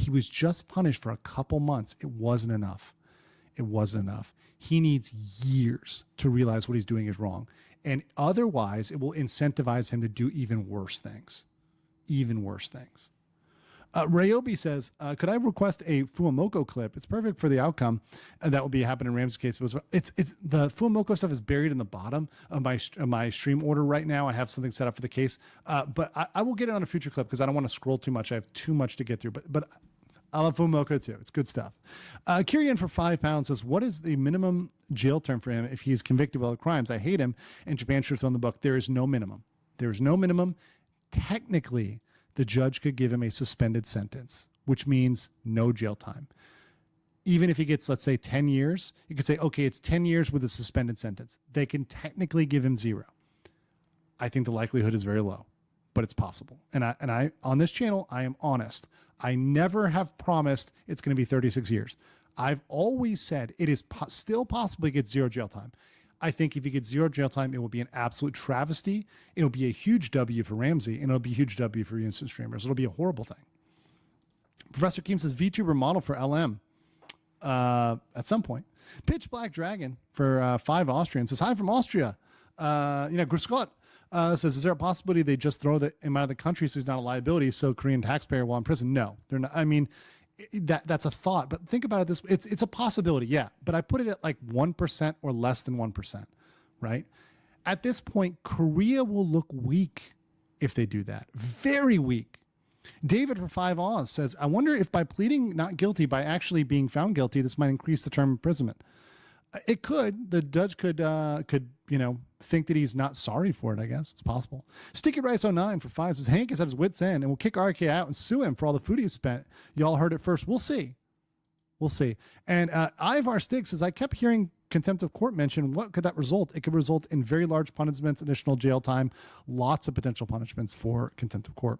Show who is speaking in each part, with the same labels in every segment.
Speaker 1: he was just punished for a couple months. It wasn't enough. It wasn't enough. He needs years to realize what he's doing is wrong. And otherwise, it will incentivize him to do even worse things. Even worse things. Ryobi says, could I request a Fuamoko clip? It's perfect for the outcome. And that will be happening in Ramsey's case. It's the Fuamoko stuff is buried in the bottom of my stream order right now. I have something set up for the case. But I will get it on a future clip because I don't want to scroll too much. I have too much to get through. But I love Fuamoko too. It's good stuff. Kirian for £5 says, what is the minimum jail term for him if he's convicted of other crimes? I hate him. And Japan should have thrown the book. There is no minimum. There is no minimum. Technically, the judge could give him a suspended sentence, which means no jail time. Even if he gets, let's say, 10 years, you could say, okay, it's 10 years with a suspended sentence. They can technically give him 0. I think the likelihood is very low, but it's possible. And I on this channel, I am honest. I never have promised it's going to be 36 years. I've always said it is still possible he gets 0 jail time. I think if he gets 0 jail time, it will be an absolute travesty. It'll be a huge W for Ramsey, and it'll be a huge W for instant streamers. It'll be a horrible thing. Professor Keem says VTuber model for LM at some point. Pitch Black Dragon for 5 Austrians says, hi from Austria. Gruscott says, is there a possibility they just throw him out of the country so he's not a liability so Korean taxpayer while in prison? No, they're not. I mean, that's a thought, but think about it this way. It's a possibility, yeah, but I put it at like 1% or less than 1%, right? At this point, Korea will look weak if they do that. Very weak. David for 5 Oz says, I wonder if by pleading not guilty, by actually being found guilty, this might increase the term imprisonment. It could. The judge could think that he's not sorry for it, I guess. It's possible. Sticky Rice 09 for 5 says, Hank is at his wit's end and will kick RK out and sue him for all the food he spent. Y'all heard it first. We'll see. We'll see. And Ivar Stig says, I kept hearing contempt of court mentioned. What could that result? It could result in very large punishments, additional jail time, lots of potential punishments for contempt of court.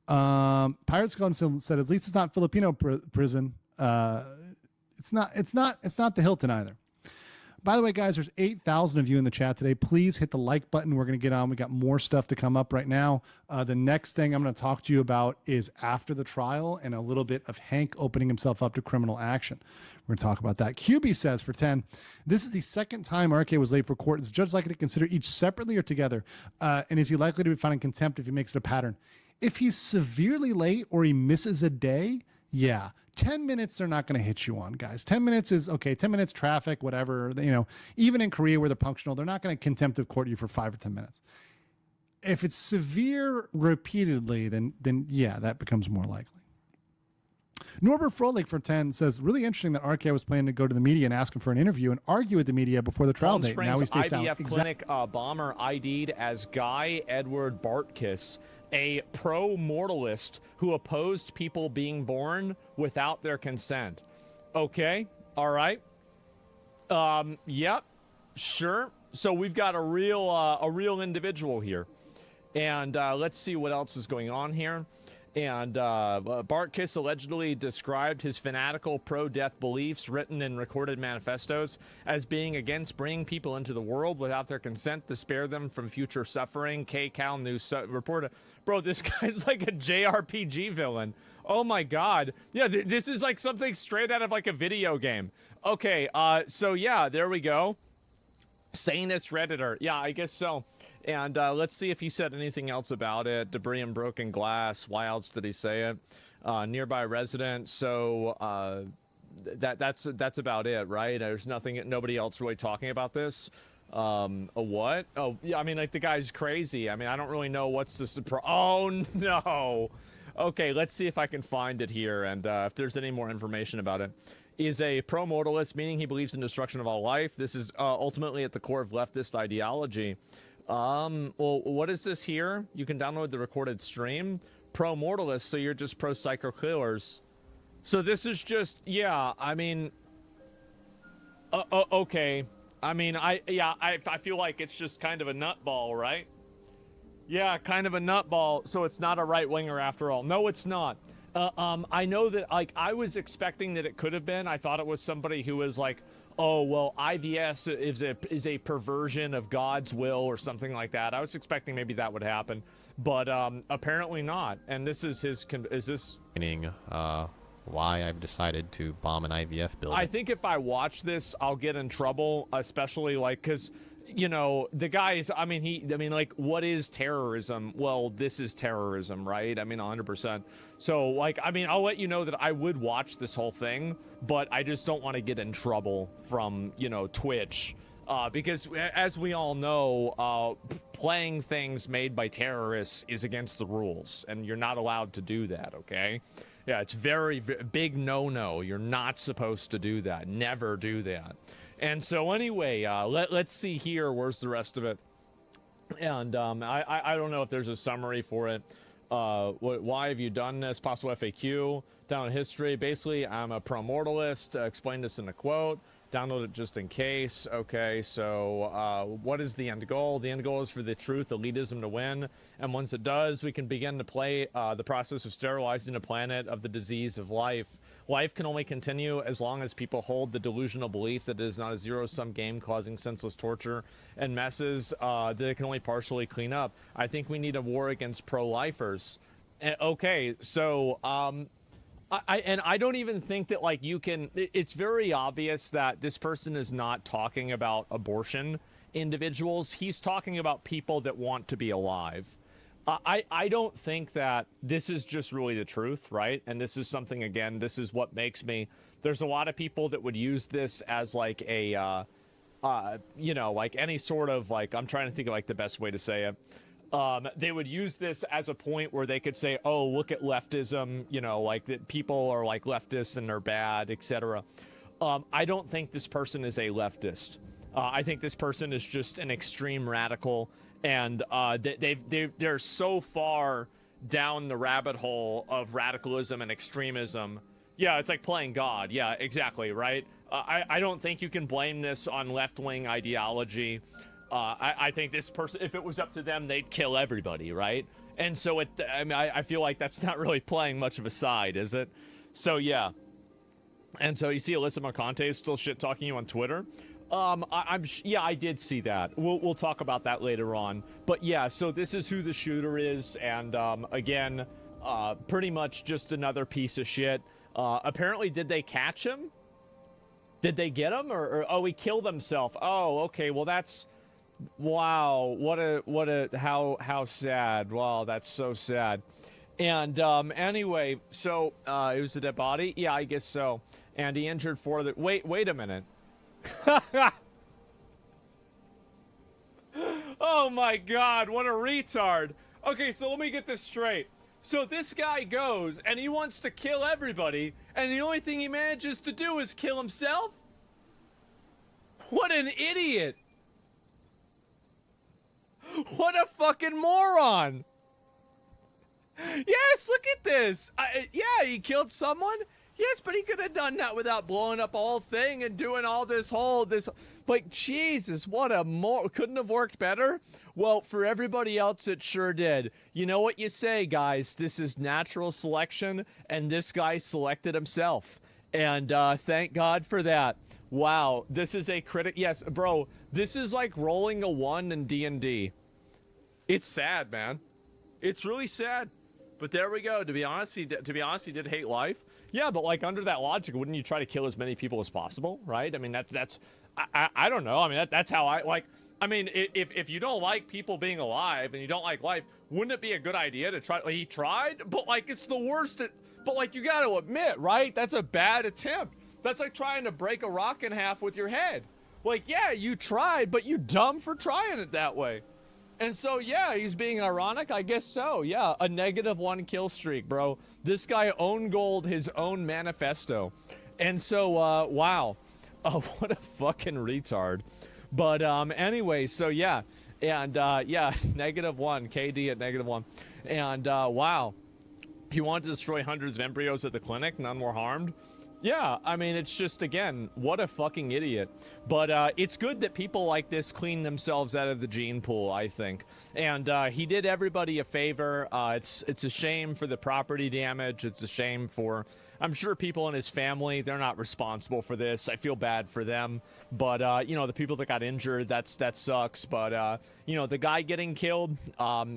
Speaker 1: Pirate Skull said, at least it's not Filipino prison. It's not the Hilton either. By the way, guys, there's 8,000 of you in the chat today. Please hit the like button. We're going to get on. We got more stuff to come up right now. The next thing I'm going to talk to you about is after the trial and a little bit of Hank opening himself up to criminal action. We're going to talk about that. QB says for 10, this is the second time RK was late for court. Is the judge likely to consider each separately or together? And is he likely to be found in contempt if he makes it a pattern? If he's severely late or he misses a day, yeah, 10 minutes they're not going to hit you on, guys. 10 minutes is okay. 10 minutes traffic, whatever. Even in Korea where they're punctual, they're not going to contempt of court you for 5 or 10 minutes. If it's severe repeatedly, then yeah, that becomes more likely. Norbert Froelich for 10 says, really interesting that RK was planning to go to the media and ask him for an interview and argue with the media before the trial date. Now he stays
Speaker 2: IVF
Speaker 1: down.
Speaker 2: clinic bomber ID'd as Guy Edward Bartkiss, a pro-mortalist who opposed people being born without their consent. Okay, all right. Yep, sure. So we've got a real individual here. And let's see what else is going on here. And Bartkiss allegedly described his fanatical pro-death beliefs written in recorded manifestos as being against bringing people into the world without their consent to spare them from future suffering. K-Cal News reported. Bro, this guy's like a JRPG villain. Oh my god. Yeah, this is like something straight out of like a video game. Okay, so yeah, there we go. Sanest Redditor. Yeah, I guess so. And let's see if he said anything else about it. Debris and broken glass. Why else did he say it? Nearby resident. So that's about it, right? There's nobody else really talking about this. A what? Oh, yeah. I mean, like the guy's crazy. I mean, I don't really know what's the surprise. Oh no. Okay, let's see if I can find it here, and if there's any more information about it. Is a pro-mortalist, meaning he believes in destruction of all life. This is ultimately at the core of leftist ideology. Well, what is this here? You can download the recorded stream. Pro-mortalist, so you're just pro-psycho killers. So this is just, yeah, I mean... okay. I mean, I feel like it's just kind of a nutball, right? Yeah, kind of a nutball, so it's not a right-winger after all. No, it's not. I know that, like, I was expecting that it could have been. I thought it was somebody who was like, oh, well, IVS is a perversion of God's will or something like that. I was expecting maybe that would happen. but apparently not. And this is his. Is this?
Speaker 3: Why I've decided to bomb an IVF building.
Speaker 2: I think if I watch this, I'll get in trouble, especially like because. You know, the guys, I mean, like, what is terrorism? Well, this is terrorism, right? I mean, 100%. So, like, I mean, I'll let you know that I would watch this whole thing, but I just don't want to get in trouble from, you know, Twitch. Because, as we all know, playing things made by terrorists is against the rules, and you're not allowed to do that, okay? Yeah, it's very big no-no. You're not supposed to do that. Never do that. And so anyway, let's see here. Where's the rest of it? And I don't know if there's a summary for it. Why have you done this? Possible FAQ. Down in history. Basically, I'm a pro-mortalist. Explain this in a quote. Download it just in case. Okay, so what is the end goal? The end goal is for the truth, elitism to win. And once it does, we can begin to play the process of sterilizing the planet of the disease of life. Life can only continue as long as people hold the delusional belief that it is not a zero-sum game causing senseless torture and messes that it can only partially clean up. I think we need a war against pro-lifers. Okay, so I don't even think that, like, you can. It's very obvious that this person is not talking about abortion individuals. He's talking about people that want to be alive. I don't think that this is just really the truth, right? And this is something, again, this is what makes me. There's a lot of people that would use this as like a, you know, like any sort of, like, I'm trying to think of like the best way to say it. They would use this as a point where they could say, oh, look at leftism, you know, like that people are like leftists and they're bad, etc. I don't think this person is a leftist. I think this person is just an extreme radical, and they're so far down the rabbit hole of radicalism and extremism. Yeah, it's like playing God. Yeah, exactly, right? I don't think you can blame this on left-wing ideology. I think this person, if it was up to them, they'd kill everybody, right? And so I mean, I feel like that's not really playing much of a side, is it? So yeah. And so you see Alyssa Mercante is still shit-talking you on Twitter. Yeah, I did see that. We'll talk about that later on. But yeah, so this is who the shooter is, and again, pretty much just another piece of shit. Apparently, did they catch him? Did they get him, or oh, he killed himself? Oh, okay. Well, that's wow. How sad. Wow, that's so sad. And anyway, so it was a dead body. Yeah, I guess so. And he injured 4 other. Wait a minute. Oh my god, what a retard. Okay, so let me get this straight. So this guy goes and he wants to kill everybody, and the only thing he manages to do is kill himself? What an idiot. What a fucking moron. Yes, look at this. Yeah, he killed someone. Yes, but he could have done that without blowing up the whole thing and doing all this like, Jesus, what a couldn't have worked better? Well, for everybody else, it sure did. You know what you say, guys? This is natural selection, and this guy selected himself. And thank God for that. Wow, this is a critic. Yes, bro, this is like rolling a 1 in D&D. It's sad, man. It's really sad. But there we go. To be honest, he did hate life. Yeah, but like under that logic, wouldn't you try to kill as many people as possible, right? I mean, I don't know. I mean, that's how I like. I mean, if you don't like people being alive and you don't like life, wouldn't it be a good idea to try? Like, he tried, but like it's the worst. But like you got to admit, right? That's a bad attempt. That's like trying to break a rock in half with your head. Like, yeah, you tried, but you dumb for trying it that way. And so, yeah, he's being ironic. I guess so. Yeah, a -1 kill streak, bro. This guy own gold his own manifesto. And so, wow. Oh, what a fucking retard. But anyway, so yeah. And yeah, -1. KD at -1. And wow. He wanted to destroy hundreds of embryos at the clinic. None were harmed. Yeah, I mean, it's just, again, what a fucking idiot. But it's good that people like this clean themselves out of the gene pool, I think. And he did everybody a favor. It's a shame for the property damage. It's a shame for, I'm sure, people in his family. They're not responsible for this. I feel bad for them. But, you know, the people that got injured, that sucks. But, you know, the guy getting killed,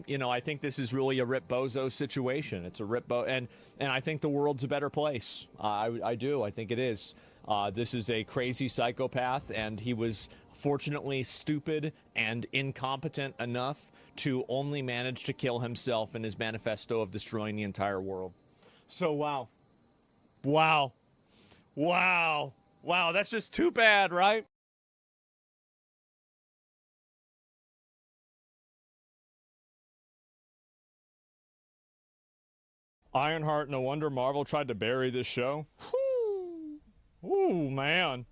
Speaker 2: you know, I think this is really a Rip Bozo situation. It's a Rip Bozo, and I think the world's a better place. I do. I think it is. This is a crazy psychopath, and he was fortunately stupid and incompetent enough to only manage to kill himself in his manifesto of destroying the entire world. So, wow. Wow. Wow. Wow, that's just too bad, right? Ironheart, no wonder Marvel tried to bury this show. Whew. Ooh, man.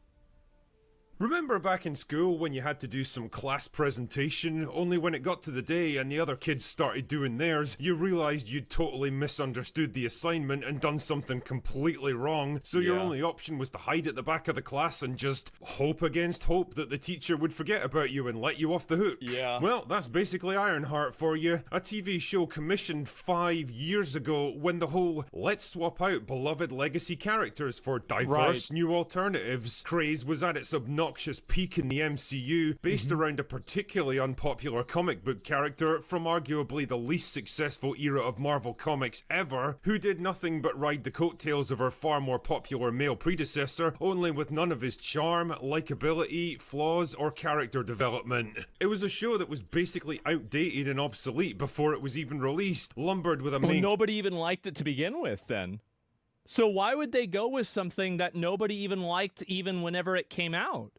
Speaker 4: Remember back in school when you had to do some class presentation, only when it got to the day and the other kids started doing theirs, you realised you'd totally misunderstood the assignment and done something completely wrong, so your only option was to hide at the back of the class and just hope against hope that the teacher would forget about you and let you off the hook.
Speaker 2: Yeah.
Speaker 4: Well, that's basically Ironheart for you, a TV show commissioned 5 years ago when the whole let's swap out beloved legacy characters for diverse new alternatives craze was at its obnoxious peak in the MCU, based around a particularly unpopular comic book character from arguably the least successful era of Marvel Comics ever, who did nothing but ride the coattails of her far more popular male predecessor, only with none of his charm, likability, flaws, or character development. It was a show that was basically outdated and obsolete before it was even released, lumbered with a main...
Speaker 2: Nobody even liked it to begin with, then. So why would they go with something that nobody even liked even whenever it came out?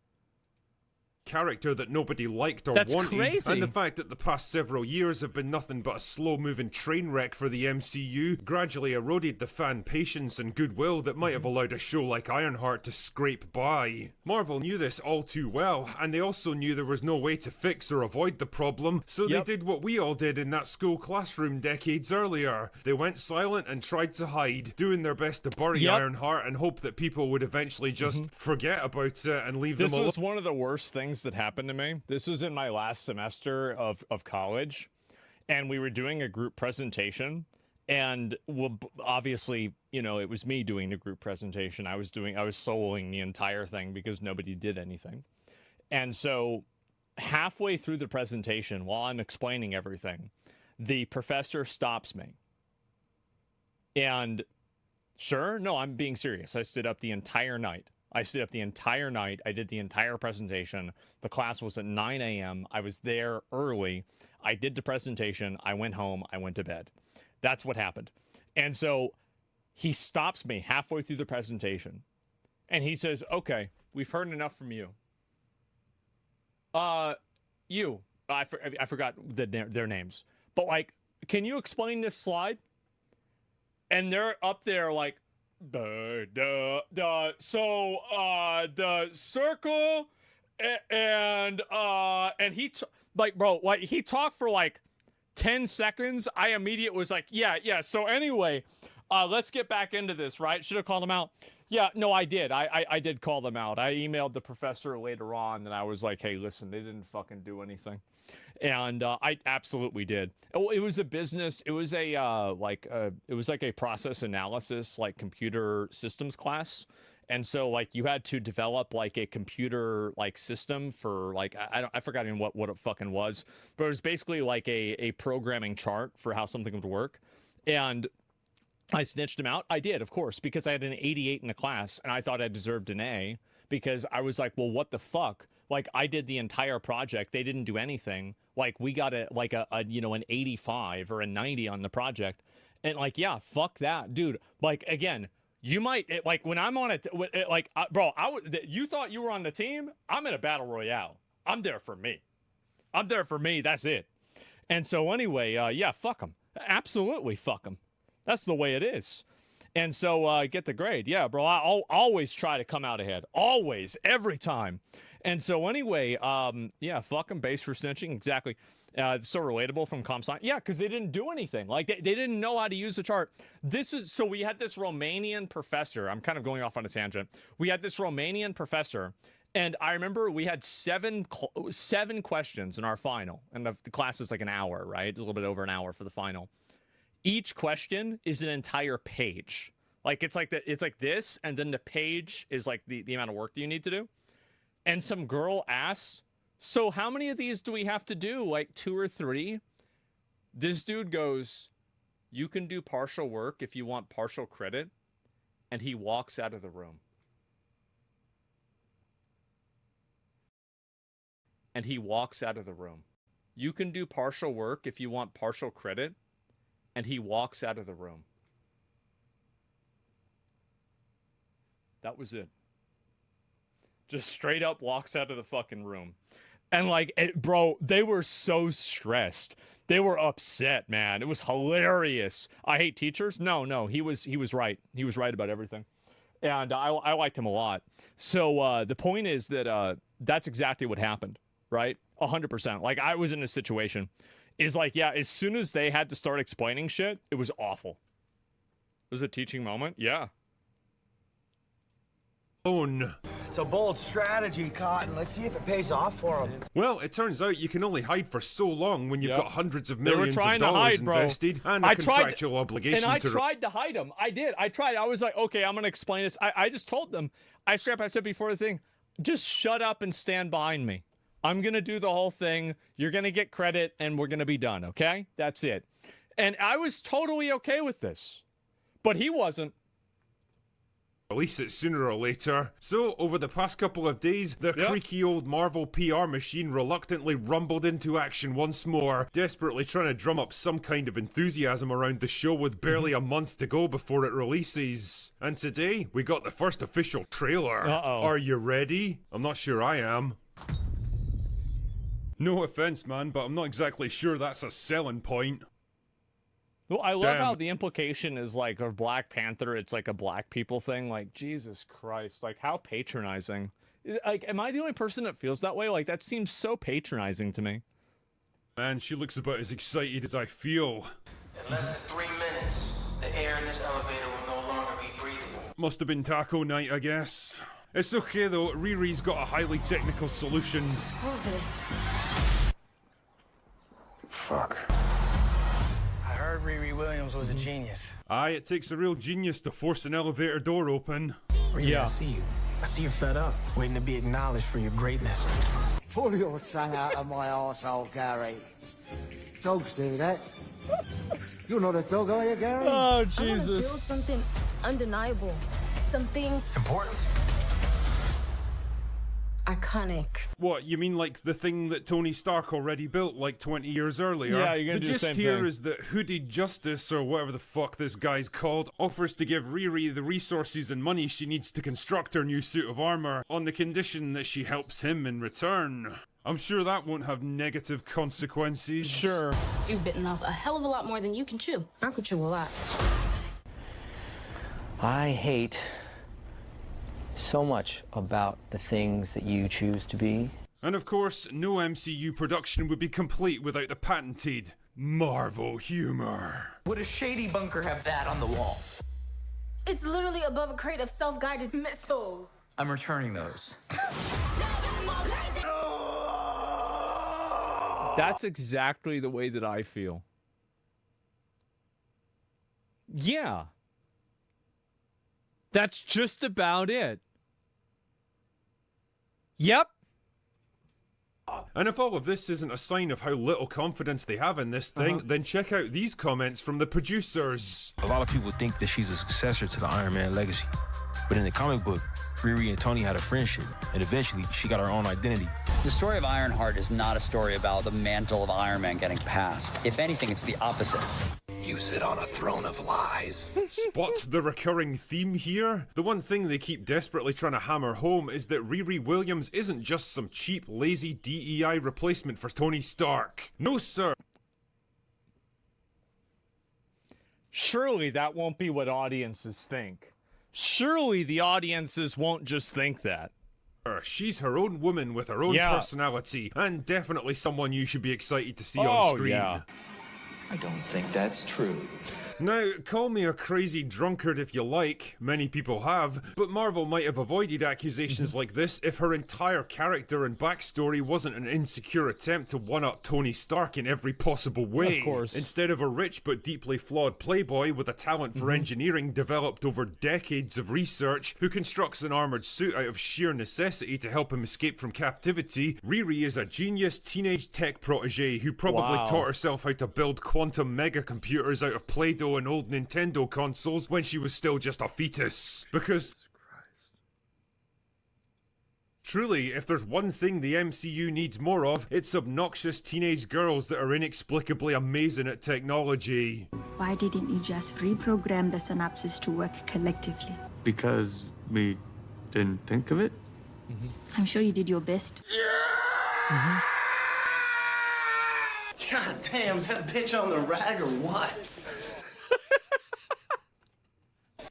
Speaker 4: Character that nobody liked or
Speaker 2: That's
Speaker 4: wanted,
Speaker 2: crazy.
Speaker 4: and the fact that the past several years have been nothing but a slow-moving train wreck for the MCU gradually eroded the fan patience and goodwill that might have allowed a show like Ironheart to scrape by. Marvel knew this all too well, and they also knew there was no way to fix or avoid the problem, so they did what we all did in that school classroom decades earlier. They went silent and tried to hide, doing their best to bury Ironheart and hope that people would eventually just forget about it and leave them alone.
Speaker 2: This was one of the worst things that happened to me. This was in my last semester of college, and we were doing a group presentation, and obviously, you know, it was me doing the group presentation. I was soloing the entire thing because nobody did anything. And so halfway through the presentation, while I'm explaining everything, the professor stops me. And sure, no, I'm being serious. I stood up the entire night. I did the entire presentation. The class was at 9 a.m. I was there early. I did the presentation. I went home. I went to bed. That's what happened. And so he stops me halfway through the presentation. And he says, okay, we've heard enough from you. I forgot their names. But, like, can you explain this slide? And they're up there like, so the circle and he he talked for like 10 seconds. I immediately was like, yeah. So anyway, let's get back into this, right? Should have called them out. Yeah, no, I did. I did call them out. I emailed the professor later on, and I was like, hey, listen, they didn't fucking do anything. And I absolutely did. It was a business. It was a it was like a process analysis, like computer systems class. And so like you had to develop like a computer like system for like I forgot even what it fucking was, but it was basically like a programming chart for how something would work. And I snitched him out. I did, of course, because I had an 88 in the class and I thought I deserved an A because I was like, well, what the fuck? Like I did the entire project. They didn't do anything. Like we got an 85 or a 90 on the project. And like, yeah, fuck that, dude. Like, again, you might like when I'm on it, bro, you thought you were on the team. I'm in a battle royale. I'm there for me. That's it. And so anyway, yeah, fuck them. Absolutely fuck them. That's the way it is. And so get the grade. Yeah, bro, I'll always try to come out ahead. Always, every time. And so anyway, yeah, fuck them, base for snitching. Exactly. It's so relatable from comp science. Yeah, because they didn't do anything. Like they didn't know how to use the chart. So we had this Romanian professor. I'm kind of going off on a tangent. We had this Romanian professor, and I remember we had seven questions in our final, and the class is like an hour, right? A little bit over an hour for the final. Each question is an entire page. Like it's like this, and then the page is like the amount of work that you need to do. And some girl asks, so how many of these do we have to do? Like 2 or 3? This dude goes, you can do partial work if you want partial credit. And he walks out of the room. And he walks out of the room. You can do partial work if you want partial credit. And he walks out of the room. That was it. Just straight up walks out of the fucking room. And like, bro, they were so stressed. They were upset, man. It was hilarious. I hate teachers. No, he was right. He was right about everything. And I liked him a lot. So the point is that that's exactly what happened, right? 100%. Like I was in a situation is like, yeah, as soon as they had to start explaining shit, it was awful. It was a teaching moment. Yeah.
Speaker 5: It's a bold strategy, Cotton. Let's see if it pays off for him.
Speaker 4: Well, it turns out you can only hide for so long when you've got hundreds of millions of
Speaker 2: trying to
Speaker 4: dollars
Speaker 2: hide, bro.
Speaker 4: invested and a contractual obligation
Speaker 2: and I
Speaker 4: to...
Speaker 2: tried to hide them. I did. I tried. I was like, okay, I'm going to explain this. I just told them. I said before the thing, just shut up and stand behind me. I'm going to do the whole thing. You're going to get credit and we're going to be done, okay? That's it. And I was totally okay with this. But he wasn't.
Speaker 4: Release it sooner or later. So, over the past couple of days, the creaky old Marvel PR machine reluctantly rumbled into action once more, desperately trying to drum up some kind of enthusiasm around the show with barely a month to go before it releases. And today, we got the first official trailer.
Speaker 2: Uh-oh.
Speaker 4: Are you ready? I'm not sure I am. No offense, man, but I'm not exactly sure that's a selling point.
Speaker 2: Well, I love how the implication is like a Black Panther, it's like a black people thing. Like, Jesus Christ, like how patronizing. Like, am I the only person that feels that way? Like, that seems so patronizing to me.
Speaker 4: Man, she looks about as excited as I feel.
Speaker 6: In less than 3 minutes, the air in this elevator will no longer be breathable.
Speaker 4: Must have been taco night, I guess. It's okay though, Riri's got a highly technical solution.
Speaker 7: Screw this.
Speaker 5: Fuck. I heard Riri Williams was a genius.
Speaker 4: Aye, it takes a real genius to force an elevator door open.
Speaker 5: Yeah. I see you. I see you're fed up, waiting to be acknowledged for your greatness.
Speaker 8: Pull your tongue out of my arsehole, Gary. Dogs do that. You're not a dog, are you, Gary?
Speaker 2: Oh,
Speaker 7: I want to
Speaker 2: Jesus.
Speaker 7: build something undeniable. Something
Speaker 5: Important?
Speaker 7: iconic.
Speaker 4: What, you mean like the thing that Tony Stark already built like 20 years earlier?
Speaker 2: Yeah, you're gonna
Speaker 4: the
Speaker 2: do the
Speaker 4: gist
Speaker 2: same
Speaker 4: here
Speaker 2: thing.
Speaker 4: is that Hooded Justice, or whatever the fuck this guy's called, offers to give Riri the resources and money she needs to construct her new suit of armor, on the condition that she helps him in return. I'm sure that won't have negative consequences.
Speaker 2: Sure.
Speaker 9: You've bitten off a hell of a lot more than you can chew. I could chew a lot.
Speaker 10: I hate so much about the things that you choose to be.
Speaker 4: And of course, no MCU production would be complete without the patented Marvel humor.
Speaker 11: Would a shady bunker have that on the walls?
Speaker 7: It's literally above a crate of self-guided missiles.
Speaker 11: I'm returning those.
Speaker 2: That's exactly the way that I feel. Yeah. That's just about it. Yep.
Speaker 4: And if all of this isn't a sign of how little confidence they have in this thing, then check out these comments from the producers.
Speaker 12: A lot of people think that she's a successor to the Iron Man legacy. But in the comic book, Riri and Tony had a friendship, and eventually she got her own identity.
Speaker 13: The story of Ironheart is not a story about the mantle of Iron Man getting passed. If anything, it's the opposite.
Speaker 6: You sit on a throne of lies.
Speaker 4: Spot the recurring theme here? The one thing they keep desperately trying to hammer home is that Riri Williams isn't just some cheap, lazy DEI replacement for Tony Stark. No, sir.
Speaker 2: Surely that won't be what audiences think. Surely the audiences won't just think that.
Speaker 4: She's her own woman with her own personality, and definitely someone you should be excited to see on screen.
Speaker 2: Yeah.
Speaker 11: I don't think that's true.
Speaker 4: Now, call me a crazy drunkard if you like, many people have, but Marvel might have avoided accusations like this if her entire character and backstory wasn't an insecure attempt to one-up Tony Stark in every possible way.
Speaker 2: Of course.
Speaker 4: Instead of a rich but deeply flawed playboy with a talent for engineering developed over decades of research who constructs an armored suit out of sheer necessity to help him escape from captivity, Riri is a genius teenage tech protege who probably taught herself how to build quantum megacomputers out of Play-Doh and old Nintendo consoles when she was still just a fetus. Because truly, if there's one thing the MCU needs more of, it's obnoxious teenage girls that are inexplicably amazing at technology.
Speaker 14: Why didn't you just reprogram the synapses to work collectively?
Speaker 15: Because we didn't think of it?
Speaker 14: I'm sure you did your best.
Speaker 5: God damn, is that bitch on the rag or what?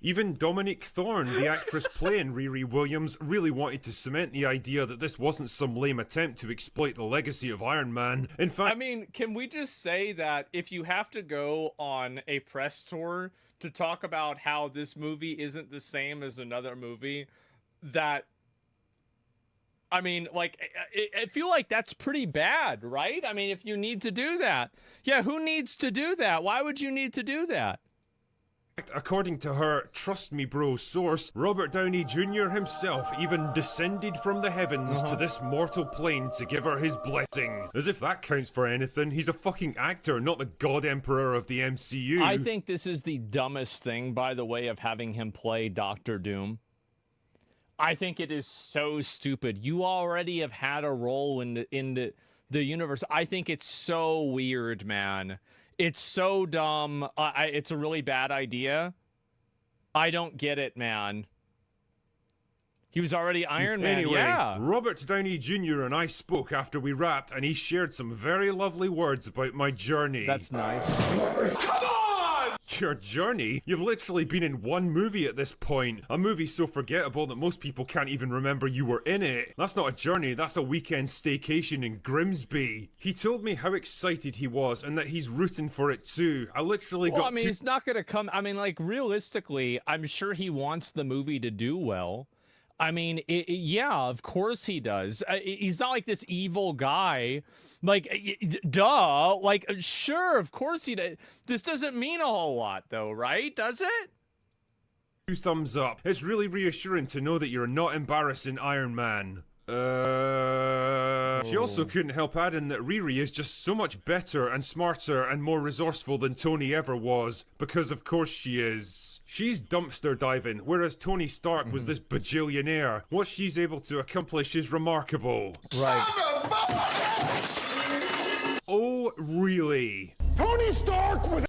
Speaker 4: Even Dominique Thorne, the actress playing Riri Williams, really wanted to cement the idea that this wasn't some lame attempt to exploit the legacy of Iron Man. In fact,
Speaker 2: I mean, can we just say that if you have to go on a press tour to talk about how this movie isn't the same as another movie, that, I mean, like, I feel like that's pretty bad, right? I mean, if you need to do that. Yeah, who needs to do that? Why would you need to do that?
Speaker 4: according to her trust me bro source, Robert Downey Jr. himself even descended from the heavens to this mortal plane to give her his blessing. As if that counts for anything. He's a fucking actor, not the god emperor of the MCU.
Speaker 2: I think this is the dumbest thing, by the way, of having him play Doctor Doom. I think it is so stupid. You already have had a role in the universe. I think it's so weird, man. It's so dumb. It's a really bad idea. I don't get it, man. He was already Iron Man.
Speaker 4: Anyway,
Speaker 2: yeah.
Speaker 4: Robert Downey Jr. and I spoke after we wrapped, and he shared some very lovely words about my journey.
Speaker 2: That's nice.
Speaker 4: Come on! Your journey? You've literally been in one movie at this point. A movie so forgettable that most people can't even remember you were in it. That's not a journey, that's a weekend staycation in Grimsby. He told me how excited he was and that he's rooting for it too. I literally got
Speaker 2: he's not gonna come. I mean, like, realistically, I'm sure he wants the movie to do well. I mean, yeah, of course he does. He's not like this evil guy. Like, duh. Like, sure, of course he does. This doesn't mean a whole lot, though, right? Does it?
Speaker 4: 2 thumbs up. It's really reassuring to know that you're not embarrassing Iron Man. She also couldn't help adding that Riri is just so much better and smarter and more resourceful than Tony ever was, because of course she is. She's dumpster diving, whereas Tony Stark was this bajillionaire. What she's able to accomplish is remarkable.
Speaker 2: Right.
Speaker 4: Oh, really?
Speaker 5: Tony Stark was...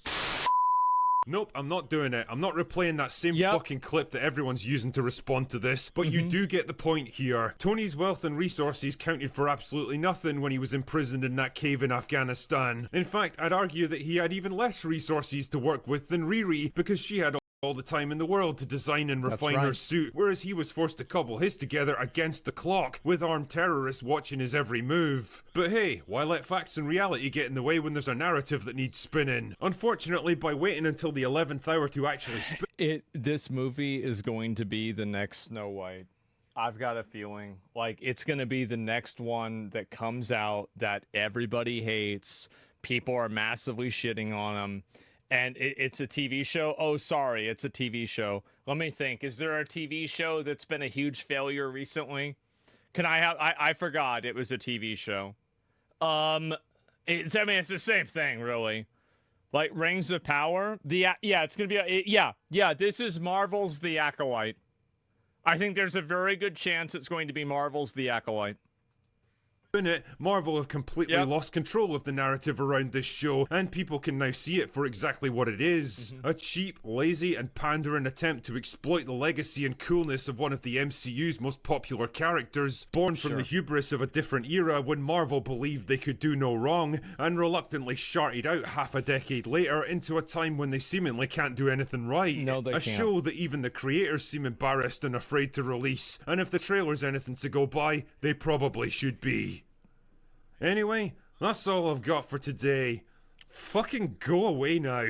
Speaker 4: Nope, I'm not doing it. I'm not replaying that same fucking clip that everyone's using to respond to this, but you do get the point here. Tony's wealth and resources counted for absolutely nothing when he was imprisoned in that cave in Afghanistan. In fact, I'd argue that he had even less resources to work with than Riri, because she had all the time in the world to design and refine her suit, whereas he was forced to cobble his together against the clock, with armed terrorists watching his every move. But hey, why let facts and reality get in the way when there's a narrative that needs spinning? Unfortunately, by waiting until the 11th hour to actually spin...
Speaker 2: This movie is going to be the next Snow White. I've got a feeling. Like, it's going to be the next one that comes out that everybody hates. People are massively shitting on them. And it's a TV show? Oh, sorry, it's a TV show. Let me think. Is there a TV show that's been a huge failure recently? Can I have... I forgot it was a TV show. It's the same thing, really. Like, Rings of Power? Yeah, it's going to be... Yeah, this is Marvel's The Acolyte. I think there's a very good chance it's going to be Marvel's The Acolyte.
Speaker 4: In it, Marvel have completely lost control of the narrative around this show, and people can now see it for exactly what it is. A cheap, lazy, and pandering attempt to exploit the legacy and coolness of one of the MCU's most popular characters, born from the hubris of a different era when Marvel believed they could do no wrong, and reluctantly sharted out half a decade later into a time when they seemingly can't do anything right.
Speaker 2: No, they can't.
Speaker 4: A show that even the creators seem embarrassed and afraid to release, and if the trailer's anything to go by, they probably should be. Anyway, that's all I've got for today. Fucking go away now.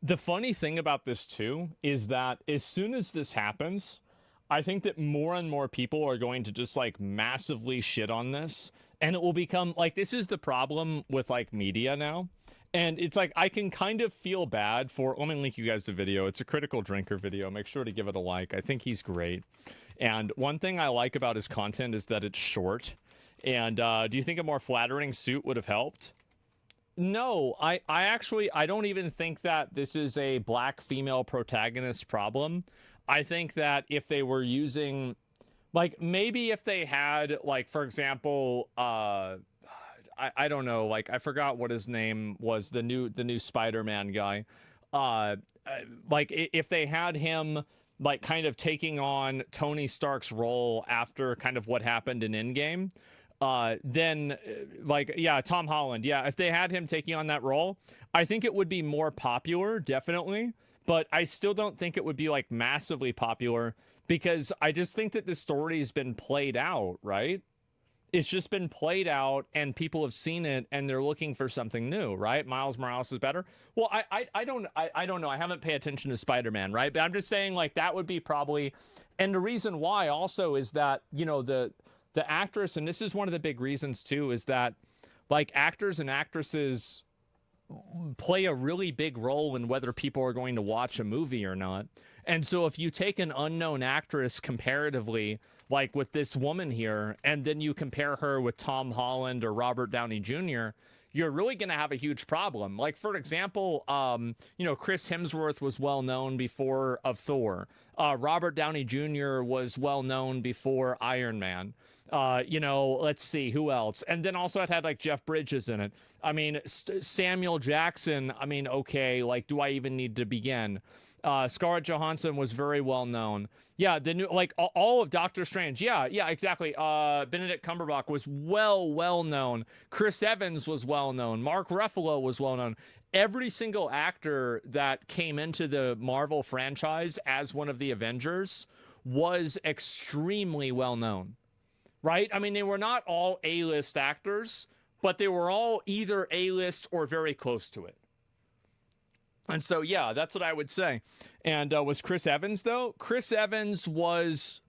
Speaker 2: The funny thing about this too is that as soon as this happens, I think that more and more people are going to just like massively shit on this, and it will become like, this is the problem with like media now. And it's like, I can kind of feel bad for, let me link you guys the video. It's a Critical Drinker video. Make sure to give it a like. I think he's great. And one thing I like about his content is that it's short. And do you think a more flattering suit would have helped? No, I actually, I don't even think that this is a black female protagonist problem. I think that if they were using, like, maybe if they had, like, for example, I don't know, like, I forgot what his name was, the new Spider-Man guy. Like, if they had him, like, kind of taking on Tony Stark's role after kind of what happened in Endgame, then like, yeah, Tom Holland. Yeah, if they had him taking on that role, I think it would be more popular, definitely. But I still don't think it would be like massively popular, because I just think that the story's been played out, right? It's just been played out and people have seen it and they're looking for something new, right? Miles Morales is better. Well, I don't know. I haven't paid attention to Spider-Man, right? But I'm just saying, like, that would be probably, and the reason why also is that, you know, the actress, and this is one of the big reasons too, is that like actors and actresses play a really big role in whether people are going to watch a movie or not. And so if you take an unknown actress comparatively, like with this woman here, and then you compare her with Tom Holland or Robert Downey Jr., you're really going to have a huge problem. Like, for example, you know, Chris Hemsworth was well known before of Thor. Robert Downey Jr. was well known before Iron Man. You know, let's see who else. And then also it had like Jeff Bridges in it. I mean, Samuel Jackson. I mean, okay, like, do I even need to begin? Scarlett Johansson was very well known. Yeah, the new, like, all of Doctor Strange. Yeah, exactly. Benedict Cumberbatch was well known. Chris Evans was well known. Mark Ruffalo was well known. Every single actor that came into the Marvel franchise as one of the Avengers was extremely well known, right? I mean, they were not all A-list actors, but they were all either A-list or very close to it. And so, yeah, that's what I would say. And was Chris Evans, though? Chris Evans was,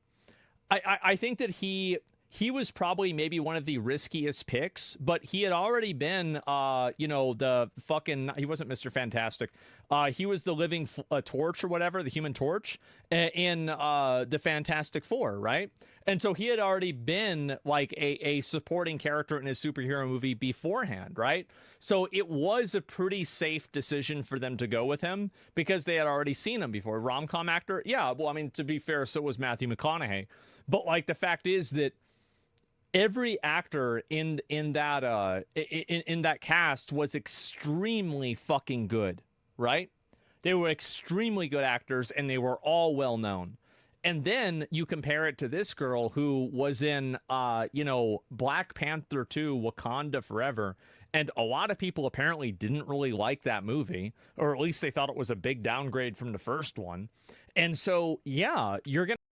Speaker 2: I think that he was probably maybe one of the riskiest picks, but he had already been, you know, the fucking, he wasn't Mr. Fantastic. He was the living torch or whatever, the Human Torch in the Fantastic Four, right? And so he had already been like a supporting character in a superhero movie beforehand, right? So it was a pretty safe decision for them to go with him because they had already seen him before. Rom-com actor? Yeah, well, I mean, to be fair, so was Matthew McConaughey. But like, the fact is that every actor in that cast was extremely fucking good, right? They were extremely good actors and they were all well known. And then you compare it to this girl who was in, you know, Black Panther 2, Wakanda Forever. And a lot of people apparently didn't really like that movie, or at least they thought it was a big downgrade from the first one. And so, yeah, you're going to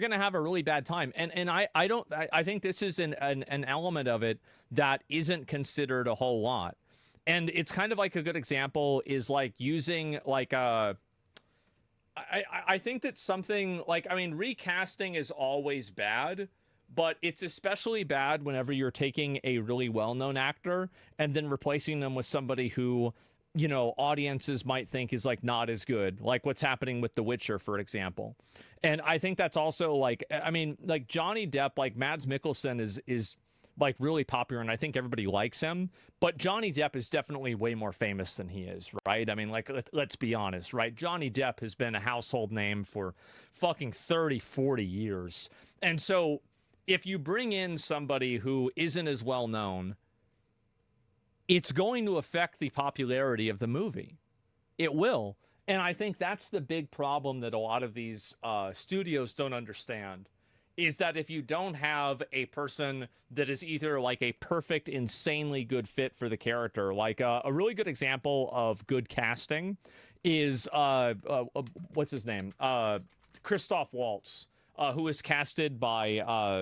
Speaker 2: going to have a really bad time. And I think this is an element of it that isn't considered a whole lot. And it's kind of like a good example is like using like I think that something like, I mean, recasting is always bad, but it's especially bad whenever you're taking a really well-known actor and then replacing them with somebody who, you know, audiences might think is like not as good, like what's happening with The Witcher, for example. And I think that's also like, I mean, like Johnny Depp, like Mads Mikkelsen is like really popular and I think everybody likes him, but Johnny Depp is definitely way more famous than he is, right? I mean, like, let's be honest, right? Johnny Depp has been a household name for fucking 30, 40 years. And so if you bring in somebody who isn't as well known, it's going to affect the popularity of the movie. It will. And I think that's the big problem that a lot of these studios don't understand, is that if you don't have a person that is either like a perfect, insanely good fit for the character, like a really good example of good casting is, what's his name? Christoph Waltz, who was casted by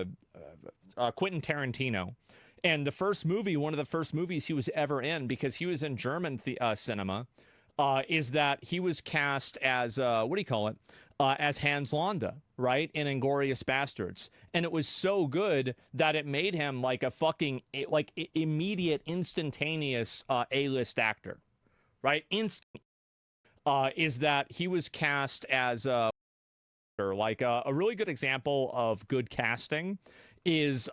Speaker 2: Quentin Tarantino. And the first movie, one of the first movies he was ever in, because he was in German cinema, is that he was cast as, as Hans Landa, right, in Inglourious Bastards. And it was so good that it made him like a fucking, like, immediate, instantaneous A-list actor, right? Is that he was cast as, like, a really good example of good casting is,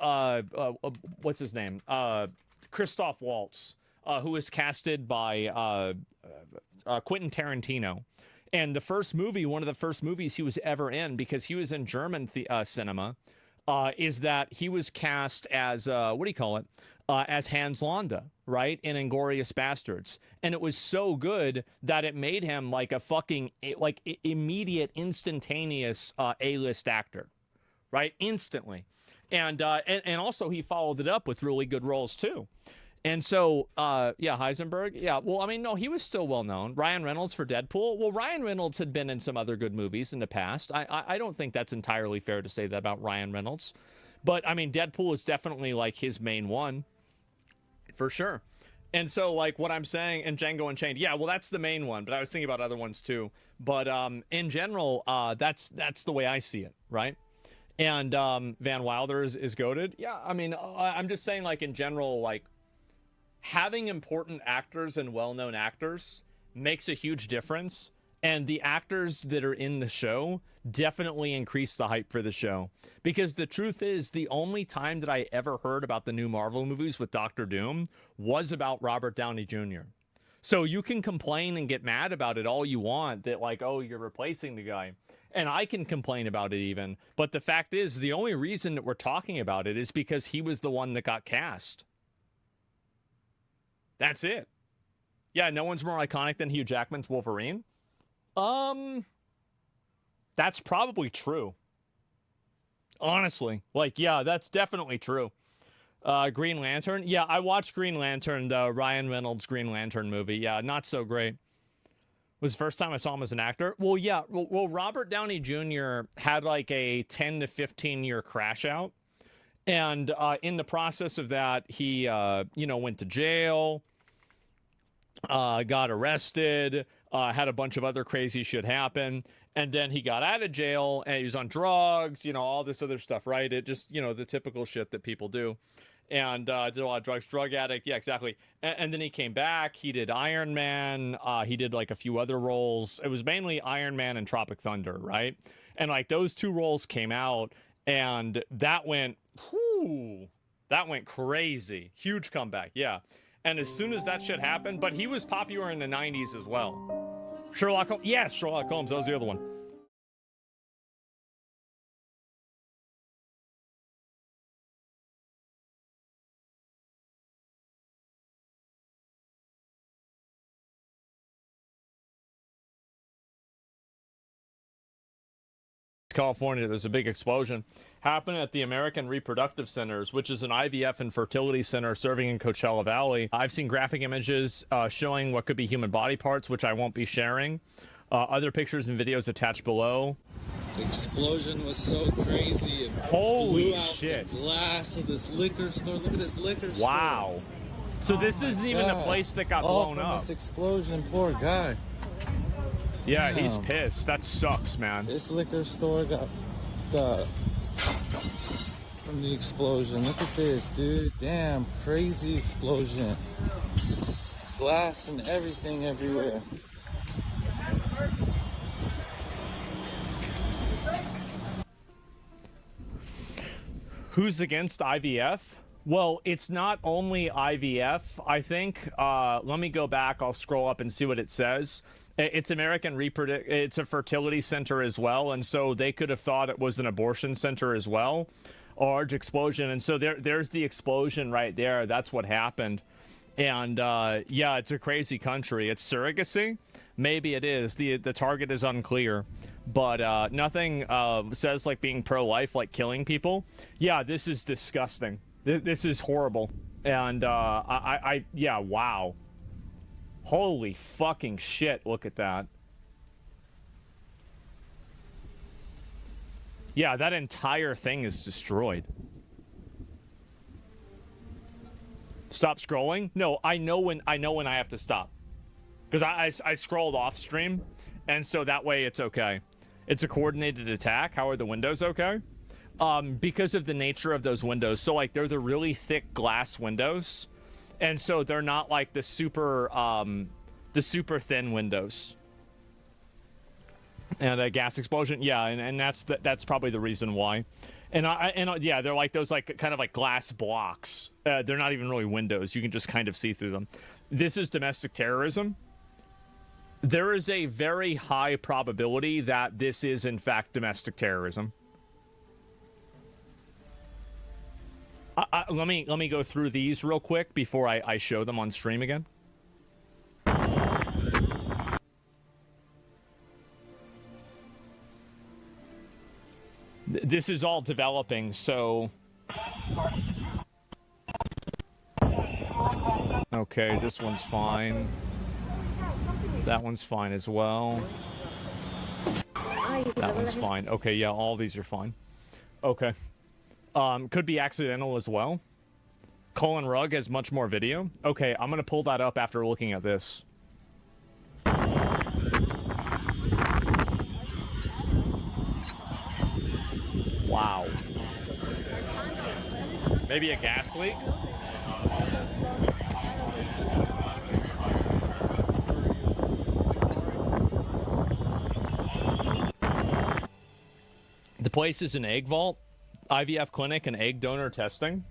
Speaker 2: what's his name? Christoph Waltz, who was casted by Quentin Tarantino. And the first movie, one of the first movies he was ever in, because he was in German cinema, is that he was cast as, as Hans Landa, right, in Inglourious Bastards. And it was so good that it made him like a fucking, like, immediate, instantaneous A-list actor, right, instantly. And also he followed it up with really good roles too. And so, yeah, Heisenberg. Yeah, well, I mean, no, he was still well known. Ryan Reynolds for Deadpool. Well, Ryan Reynolds had been in some other good movies in the past. I don't think that's entirely fair to say that about Ryan Reynolds. But, I mean, Deadpool is definitely, like, his main one. For sure. And so, like, what I'm saying, and Django Unchained, yeah, well, that's the main one. But I was thinking about other ones, too. But in general, that's the way I see it, right? And Van Wilder is goated. Yeah, I mean, I'm just saying, like, in general, like, having important actors and well-known actors makes a huge difference. And the actors that are in the show definitely increase the hype for the show. Because the truth is, the only time that I ever heard about the new Marvel movies with Doctor Doom was about Robert Downey Jr. So you can complain and get mad about it all you want, that like, oh, you're replacing the guy. And I can complain about it even. But the fact is, the only reason that we're talking about it is because he was the one that got cast. That's it. Yeah, no one's more iconic than Hugh Jackman's Wolverine. That's probably true. Honestly. Like, yeah, that's definitely true. Green Lantern. Yeah, I watched Green Lantern, the Ryan Reynolds Green Lantern movie. Yeah, not so great. It was the first time I saw him as an actor. Well, yeah. Well, Robert Downey Jr. had like a 10 to 15 year crash out. And in the process of that, he, went to jail, got arrested, had a bunch of other crazy shit happen. And then he got out of jail and he was on drugs, all this other stuff, right? It just, the typical shit that people do. And did a lot of drugs, drug addict. Yeah, exactly. And then he came back. He did Iron Man. He did like a few other roles. It was mainly Iron Man and Tropic Thunder, right? And like those two roles came out and that went crazy. Huge comeback. Yeah. And as soon as that shit happened, but he was popular in the 90s as well. Sherlock Holmes. Yes, Sherlock Holmes. That was the other one. California, there's a big explosion happening at the American Reproductive Centers, which is an IVF and fertility center serving in Coachella Valley. I've seen graphic images showing what could be human body parts, which I won't be sharing. Other pictures and videos attached below.
Speaker 16: explosion was so crazy. It
Speaker 2: Holy
Speaker 16: blew out
Speaker 2: shit.
Speaker 16: the glass of this liquor store. Look at this liquor store.
Speaker 2: Wow. So this isn't even the place that got
Speaker 16: All
Speaker 2: blown
Speaker 16: from
Speaker 2: up.
Speaker 16: This explosion, poor guy.
Speaker 2: Yeah, he's
Speaker 16: Damn.
Speaker 2: pissed. That sucks, man.
Speaker 16: This liquor store got from the explosion. Look at this, dude. Damn, crazy explosion. Glass and everything everywhere.
Speaker 2: Who's against IVF? Well, it's not only IVF, I think. Let me go back. I'll scroll up and see what it says. It's it's a fertility center as well, and so they could have thought it was an abortion center as well. A large explosion, and so there's the explosion right there. That's what happened. And yeah, it's a crazy country. It's surrogacy. Maybe it is. The target is unclear, but nothing says like being pro-life, like killing people. Yeah, this is disgusting. This is horrible. And yeah, wow. Holy fucking shit! Look at that. Yeah, that entire thing is destroyed. Stop scrolling? No, I know when I have to stop. Because I scrolled off stream, and so that way it's okay. It's a coordinated attack. How are the windows okay? Because of the nature of those windows. So like they're the really thick glass windows, and so they're not like the super thin windows. And a gas explosion, yeah, and that's probably the reason why. And yeah, they're like those like kind of like glass blocks. They're not even really windows. You can just kind of see through them. This is domestic terrorism. There is a very high probability that this is in fact domestic terrorism. Let me go through these real quick before I show them on stream again. This is all developing, so... Okay, this one's fine. That one's fine as well. That one's fine. Okay, yeah, all these are fine. Okay. Could be accidental as well. Colin Rugg has much more video. Okay, I'm gonna pull that up after looking at this. Wow. Maybe a gas leak? The place is an egg vault, IVF clinic, and egg donor testing.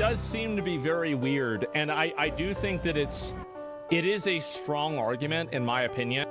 Speaker 2: does seem to be very weird, and I do think that it is a strong argument, in my opinion,